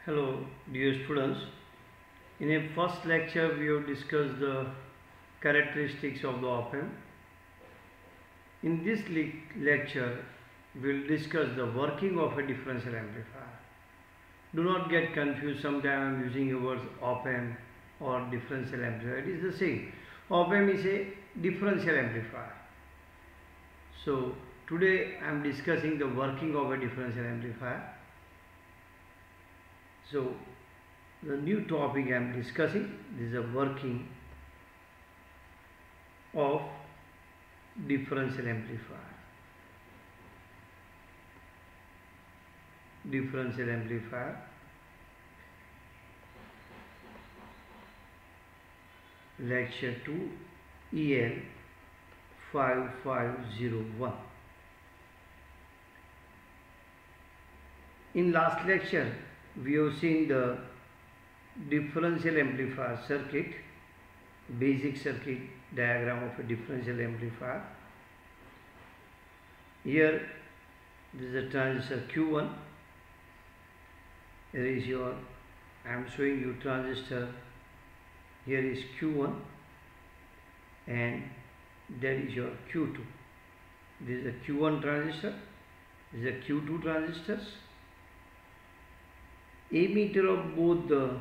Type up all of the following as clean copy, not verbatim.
Hello dear students. In a first lecture we have discussed the characteristics of the op-amp. In this lecture we will discuss the working of a differential amplifier. Do not get confused, sometimes I am using the words op-amp or differential amplifier. It is the same. Op-amp is a differential amplifier. So today I am discussing the working of a differential amplifier. So the new topic I am discussing is the working of differential amplifier. Differential amplifier. Lecture 2 EL 5501. In last lecture we have seen the differential amplifier circuit, basic circuit diagram of a differential amplifier. Here this is a transistor Q1. Here is your, I am showing you transistor. Here is Q1 and there is your Q2. This is a Q1 transistor, this is a Q2 transistors. Emitter of both the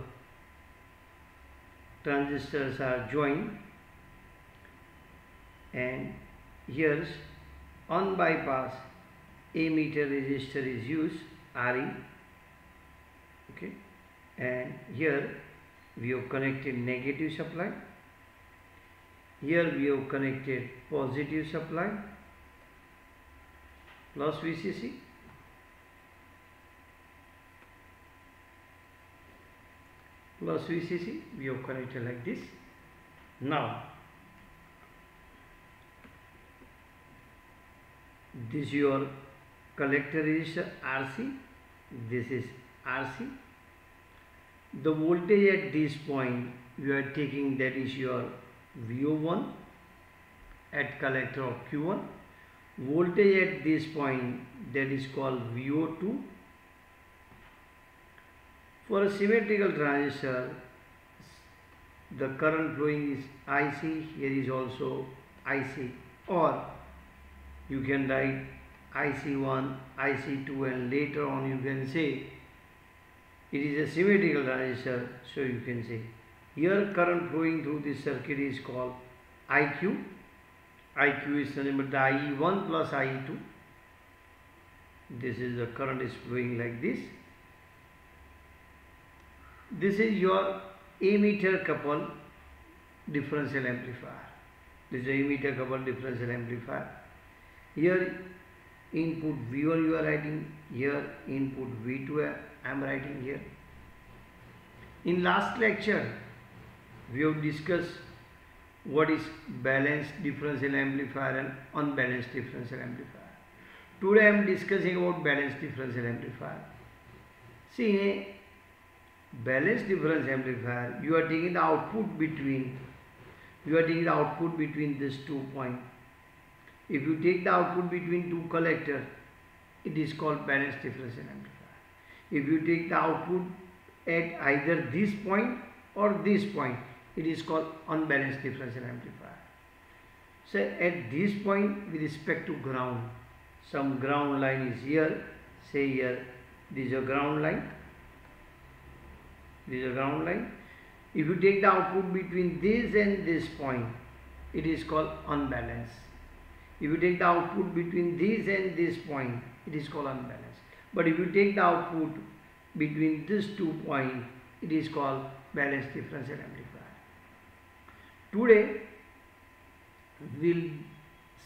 transistors are joined, and here unbypass emitter resistor is used, RE. Okay, and here we have connected negative supply, here we have connected positive supply plus VCC, plus VCC we have connected like this. Now this is your collector resistor RC, this is RC. The voltage at this point you are taking, that is your VO1 at collector of Q1. Voltage at this point, that is called VO2. For a symmetrical transistor, the current flowing is IC, here is also IC, or you can write IC1, IC2, and later on you can say it is a symmetrical transistor, so you can say here current flowing through this circuit is called IQ. IQ is nothing but the IE1 plus IE2. This is the current is flowing like this. This is your emitter coupled differential amplifier. This is a emitter coupled differential amplifier. Here input V1 you are writing, here input V2 I am writing here. In last lecture we have discussed what is balanced differential amplifier and unbalanced differential amplifier. Today I am discussing about balanced differential amplifier. See, in a balanced differential amplifier you are taking the output between these 2 points. If you take the output between two collectors, it is called balanced differential amplifier. If you take the output at either this point or this point, it is called unbalanced differential amplifier. So at this point with respect to ground, some ground line is here, say here, this is a ground line, this is a ground line. If you take the output between this and this point, it is called unbalanced. If you take the output between this and this point, it is called unbalanced. But if you take the output between these 2 points, it is called balanced differential amplifier. Today we will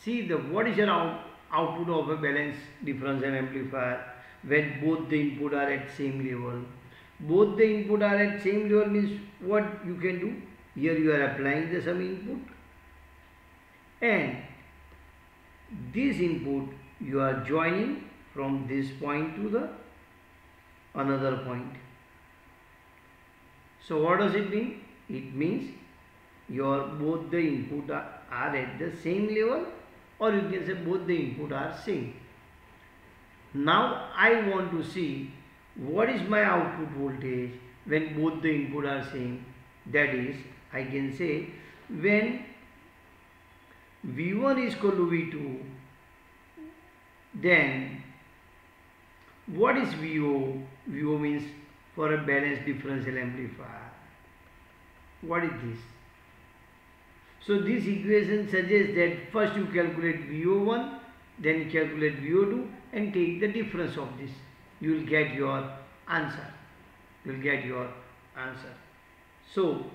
see what is your output of a balanced differential amplifier when both the input are at same level. Both the input are at same level means what you can do? Here you are applying the some input, and this input you are joining from this point to the another point. So what does it mean? It means your both the input are at the same level, or you can say both the input are same. Now I want to see what is my output voltage when both the input are same? That is, I can say when V1 is equal to V2, then what is VO? VO means for a balanced differential amplifier. What is this? So this equation suggests that first you calculate VO1, then you calculate VO2 and take the difference of this. You will get your answer. You will get your answer. So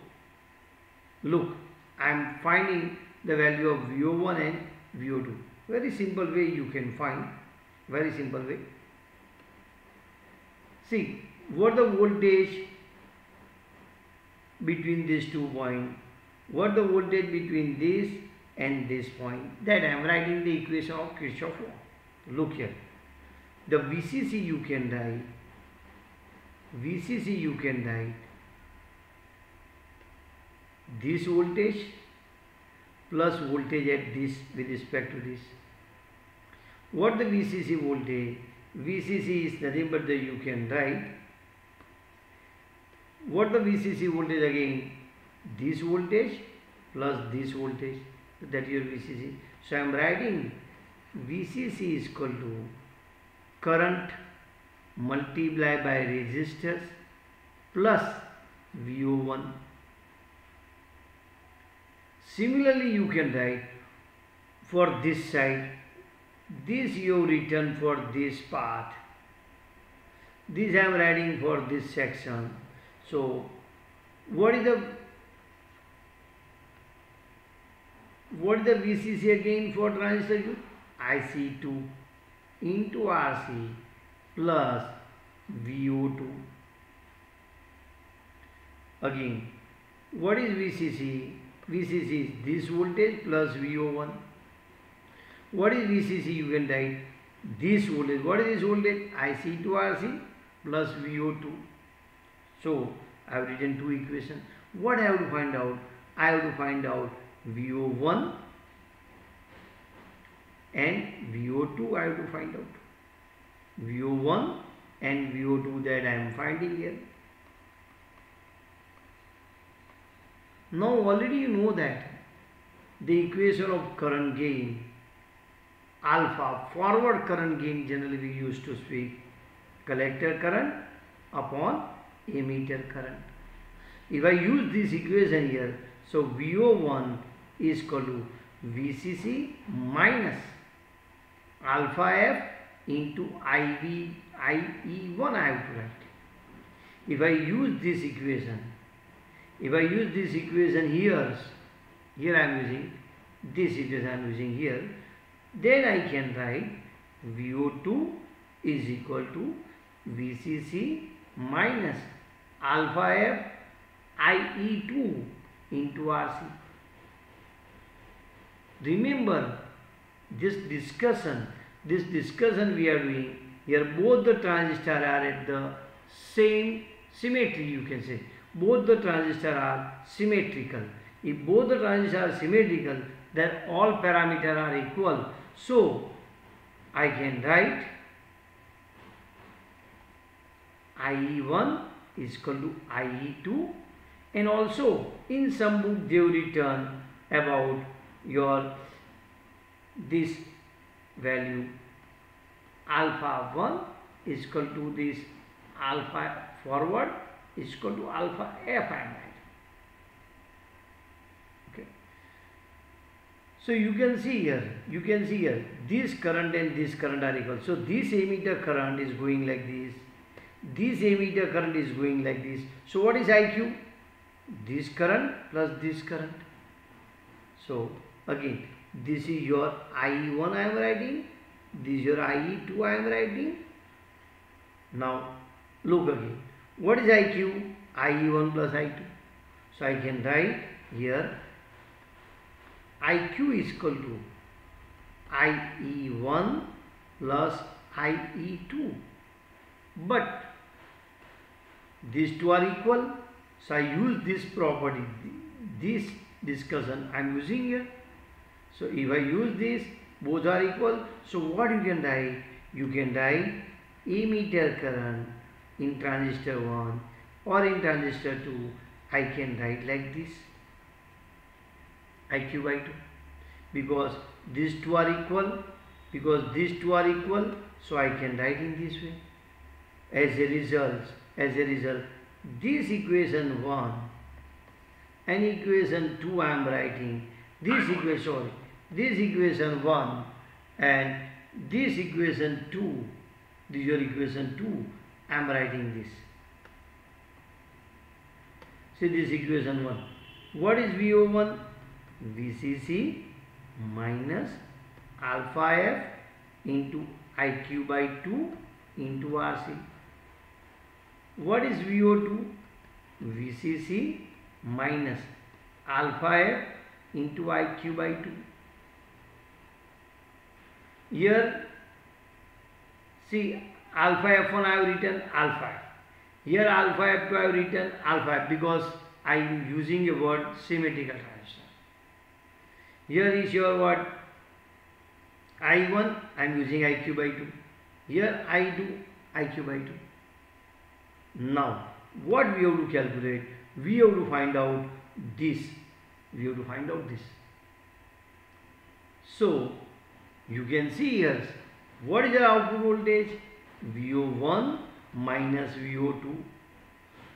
look, I am finding the value of VO1 and VO2. Very simple way you can find. Very simple way. See, what the voltage between these 2 points, what the voltage between this and this point, that I am writing the equation of Kirchhoff law. Look here, the VCC you can write, VCC you can write this voltage plus voltage at this with respect to this. What the VCC voltage? VCC is nothing but the you can write. What the VCC voltage again? This voltage plus this voltage. That is your VCC. So I am writing VCC is equal to current multiplied by resistors plus VO1. Similarly, you can write for this side, this you written for this part, this I am writing for this section. So what is the VCC again for transistor? IC2 into RC plus VO2. Again, what is VCC? VCC is this voltage plus VO1. What is VCC? You can write this voltage. What is this voltage? IC to RC plus VO2. So I have written two equations. What I have to find out? I have to find out VO1 and VO2. I have to find out VO1 and VO2 that I am finding here. Now already you know that the equation of current gain, alpha, forward current gain, generally we used to speak collector current upon emitter current. If I use this equation here, so VO1 is equal to VCC minus alpha F into IE1 I have to write. If I use this equation, here I am using this equation I am using here, then I can write VO2 is equal to VCC minus alpha F IE2 into RC. Remember this discussion we are doing here, both the transistors are at the same symmetry, you can say. Both the transistors are symmetrical. If both the transistors are symmetrical, then all parameters are equal. So I can write IE1 is equal to IE2, and also in some book they have written about your this value alpha 1 is equal to this alpha forward is equal to alpha F I am writing. Okay. So you can see here, this current and this current are equal. So this emitter current is going like this. This emitter current is going like this. So what is IQ? This current plus this current. So again, this is your IE1 I am writing. This is your IE2 I am writing. Now look again. What is IQ? IE1 plus I2. So I can write here IQ is equal to IE1 plus IE2. But these two are equal. So I use this property, this discussion I am using here. So if I use this, both are equal. So what you can write? You can write emitter current in transistor 1 or in transistor 2, I can write like this, IQ by 2, because these two are equal, so I can write in this way. As a result, this equation 1 and equation 2 I am writing, this equation 1 and this equation 2, this is your equation 2, I am writing this. See this equation 1. What is VO1? VCC minus alpha F into IQ by 2 into RC. What is VO2? VCC minus alpha F into IQ by 2. Here, see, alpha F1 I have written alpha F. Here alpha F2 I have written alpha F because I am using a word symmetrical transistor. Here is your word I1, I am using IQ by 2. Here I2, IQ by 2. Now, what we have to calculate? We have to find out this. So, you can see here, what is the output voltage? VO1 minus VO2.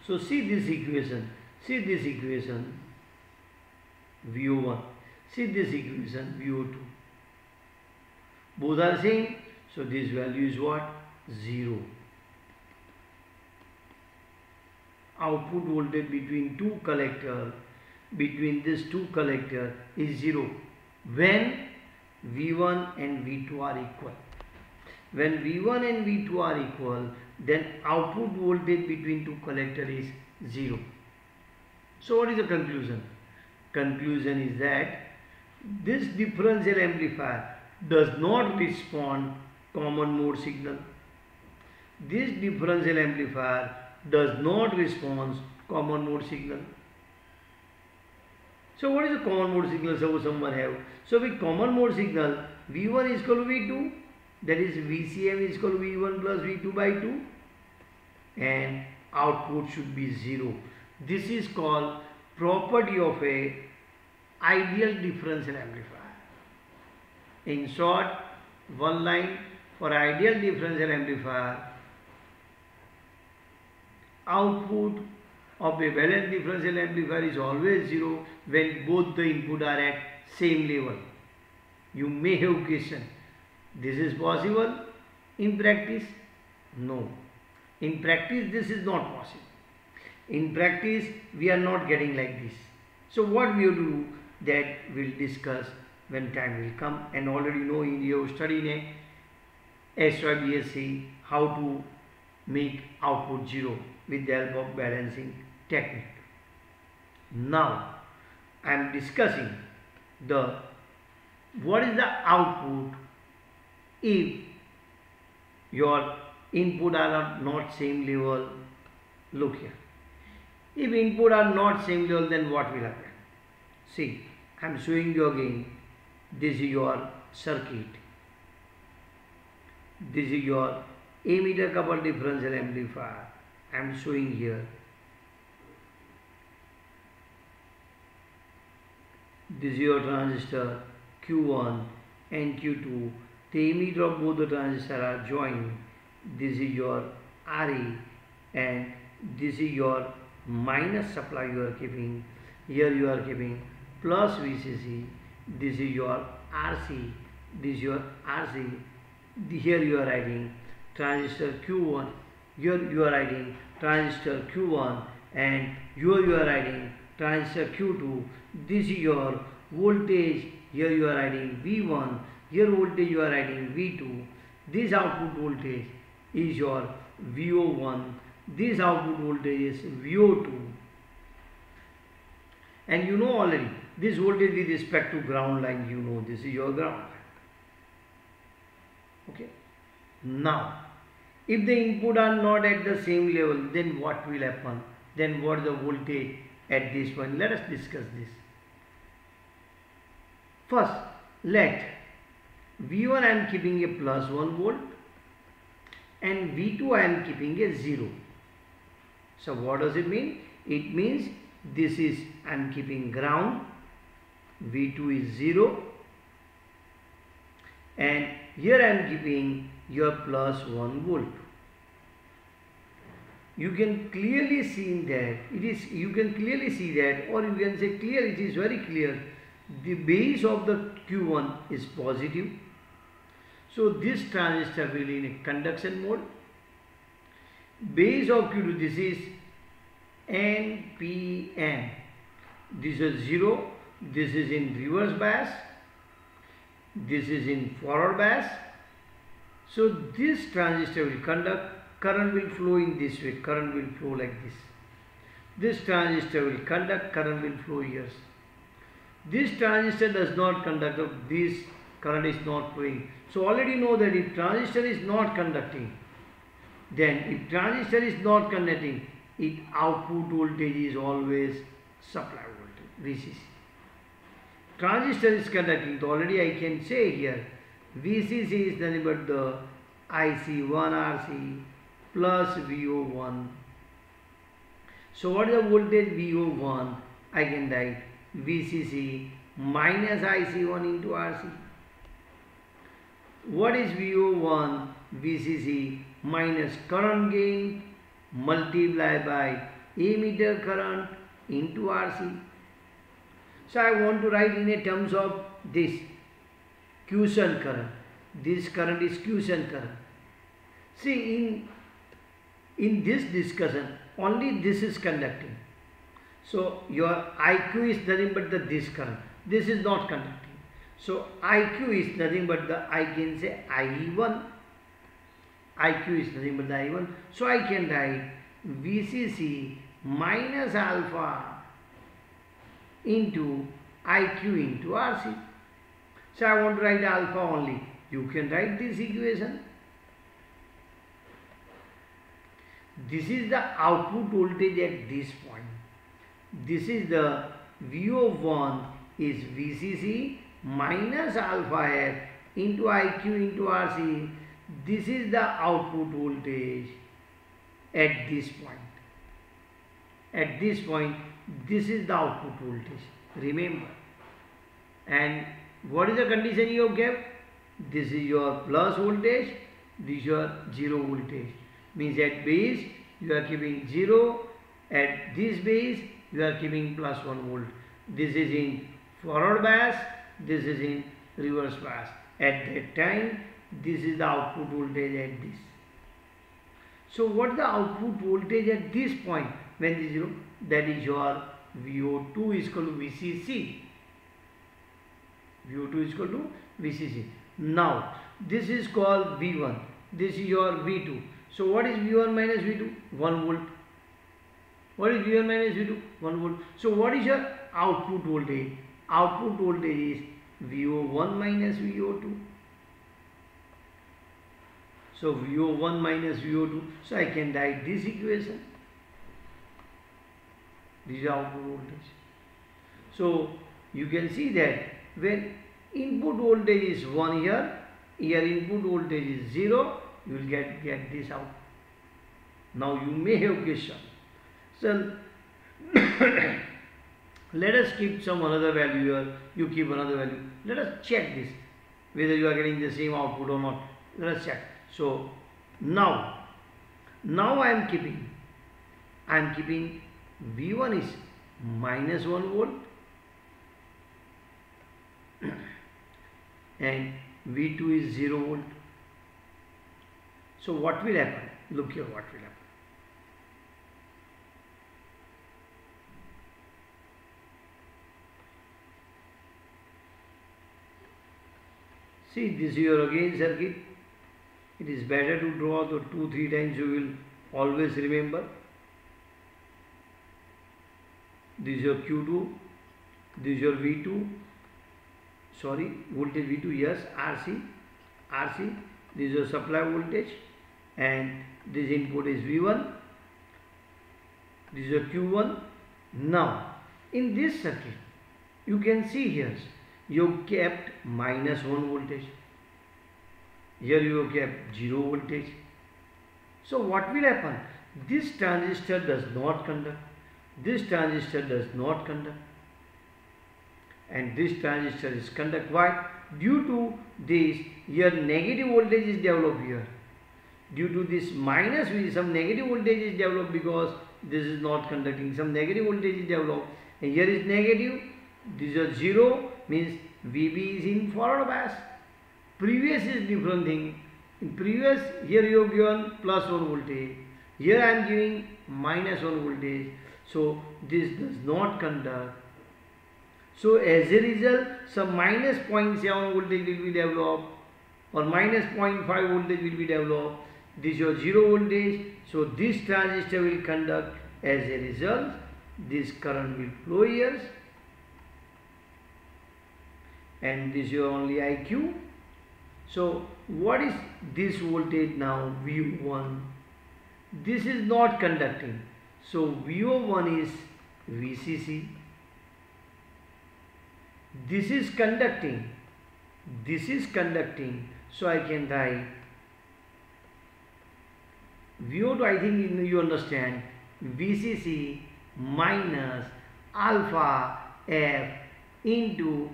So, see this equation, VO1, see this equation, VO2. Both are same, so this value is what? 0. Output voltage between these two collectors is 0 when V1 and V2 are equal. When V1 and V2 are equal, then output voltage between two collectors is 0. So what is the conclusion? Conclusion is that this differential amplifier does not respond common mode signal. This differential amplifier does not respond common mode signal. So what is the common mode signal? Suppose someone have. So with common mode signal, V1 is equal to V2, that is VCM is equal to V1 plus V2 by 2, and output should be 0. This is called property of a ideal differential amplifier. In short, one line, for ideal differential amplifier, output of a balanced differential amplifier is always 0 when both the input are at same level. You may have question, this is possible in practice? No. In practice this is not possible. In practice we are not getting like this. So what we will do, that we'll discuss when time will come, and already know you have studied in a SYBSC how to make output 0 with the help of balancing technique. Now I am discussing what is the output if your input are not same level. Look here, if input are not same level, then what will happen? See, I am showing you again. This is your circuit. This is your ammeter coupled differential amplifier. I am showing here. This is your transistor Q1 and Q2. The emitter of both the transistors are joined. This is your RE and this is your minus supply you are keeping. Here you are keeping plus VCC. This is your RC. This is your RC. Here you are writing transistor Q1. Here you are writing transistor Q1 and here you are writing transistor Q2. This is your voltage. Here you are writing V1. Here voltage you are writing V2. This output voltage is your VO1. This output voltage is VO2. And you know already this voltage with respect to ground line, you know this is your ground line. Okay. Now, if the input are not at the same level, then what will happen? Then what is the voltage at this point? Let us discuss this. First, let V1 I am keeping a plus 1 volt and V2 I am keeping a 0. So what does it mean? It means this is, I am keeping ground, V2 is 0, and here I am keeping your plus 1 volt. You can clearly see that it is, you can clearly see that, or you can say clear, it is very clear, the base of the Q1 is positive. So this transistor will in a conduction mode. Base of Q2, this is NPN. This is 0, this is in reverse bias, this is in forward bias. So this transistor will conduct, current will flow in this way, current will flow like this. This transistor will conduct, current will flow here. This transistor does not conduct, this current is not flowing. So already know that if transistor is not conducting, then if transistor is not conducting, its output voltage is always supply voltage, VCC. Transistor is conducting, so already I can say here, VCC is nothing but the IC1RC plus VO1. So what is the voltage VO1? I can write VCC minus IC1 into RC. What is VO1? VCC minus current gain multiplied by ammeter current into RC. So I want to write in a terms of this quiescent current. This current is quiescent current. See, in this discussion, only this is conducting. So your IQ is nothing but this current. This is not conducting. So IQ is nothing but I can say I1. IQ is nothing but the I1. So I can write VCC minus alpha into IQ into RC. So I want to write alpha only. You can write this equation. This is the output voltage at this point. This is the VO1 is VCC minus alpha F into IQ into RC. This is the output voltage at this point. At this point, this is the output voltage. Remember. And what is the condition you have kept? This is your plus voltage. This is your 0 voltage. Means at base you are keeping 0. At this base you are keeping plus 1 volt. This is in forward bias. This is in reverse bias. At that time, this is the output voltage at this. So what is the output voltage at this point when this is 0? That is your VO2 is equal to VCC. VO2 is equal to VCC. Now this is called V1. This is your V2. So what is V1 minus V2? 1 volt. What is V1 minus V2? 1 volt. So what is your output voltage? Output voltage is VO1 minus VO2. So VO1 minus VO2. So I can write this equation. This is output voltage. So you can see that when input voltage is 1 here, input voltage is 0, you will get this out. Now you may have question. So let us keep some another value here. You keep another value. Let us check this whether you are getting the same output or not. Let us check. So now I am keeping V1 is minus 1 volt and V2 is 0 volt. So what will happen? Look here what will happen. See, this is your again circuit. It is better to draw the 2-3 times, you will always remember. This is your Q2, this is your V2, sorry, voltage V2, yes, RC, this is your supply voltage, and this input is V1, this is your Q1. Now, in this circuit, you can see here, you kept minus 1 voltage. Here you have kept 0 voltage. So what will happen? This transistor does not conduct. This transistor does not conduct. And this transistor is conduct. Why? Due to this, here negative voltage is developed here. Due to this minus, some negative voltage is developed because this is not conducting. Some negative voltage is developed. And here is negative. This is 0, means VB is in forward bias. Previous is different thing. In previous, here you have given plus 1 voltage. Here I am giving minus 1 voltage. So this does not conduct. So as a result, some minus 0.7 voltage will be developed or minus 0.5 voltage will be developed. This is your 0 voltage. So this transistor will conduct. As a result, this current will flow here. And this is your only IQ. So what is this voltage now? VO1. This is not conducting. So VO1 is VCC. This is conducting. This is conducting. So I can write VO2, I think you understand, VCC minus alpha F into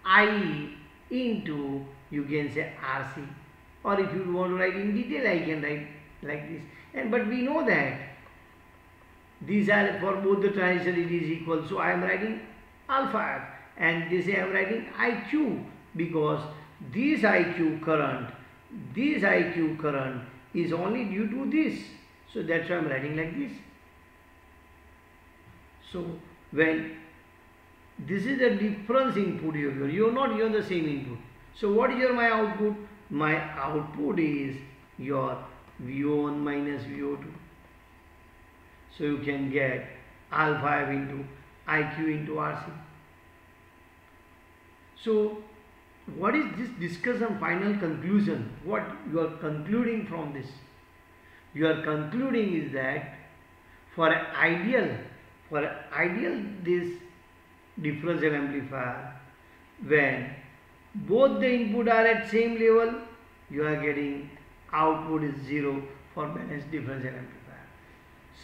I into, you can say, RC. Or if you want to write in detail, I can write like this. But we know that these are for both the transistor it is equal. So I am writing alpha F and this I am writing IQ because this IQ current is only due to this. So that's why I am writing like this. So when this is the difference input here, you are not given the same input. So what is your my output? My output is your VO1 minus VO2. So you can get alpha F into IQ into RC. So what is this discussion final conclusion? What you are concluding from this? You are concluding is that for ideal this differential amplifier, when both the input are at same level, you are getting output is 0 for balanced differential amplifier.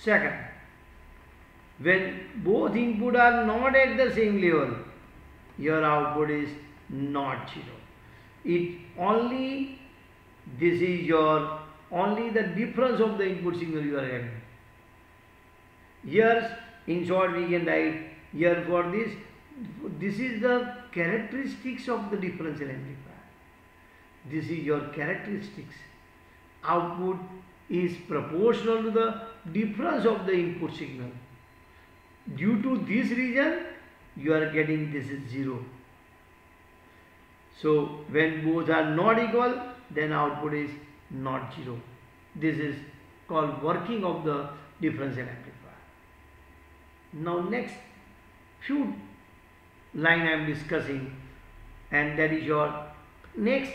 Second, when both input are not at the same level, your output is not 0. It only, this is your only the difference of the input signal you are getting. Here in short we can write here for this is the characteristics of the differential amplifier. This is your characteristics. Output is proportional to the difference of the input signal. Due to this reason, you are getting this is 0. So when both are not equal, then output is not 0. This is called working of the differential amplifier. Now next few line I am discussing, and that is your next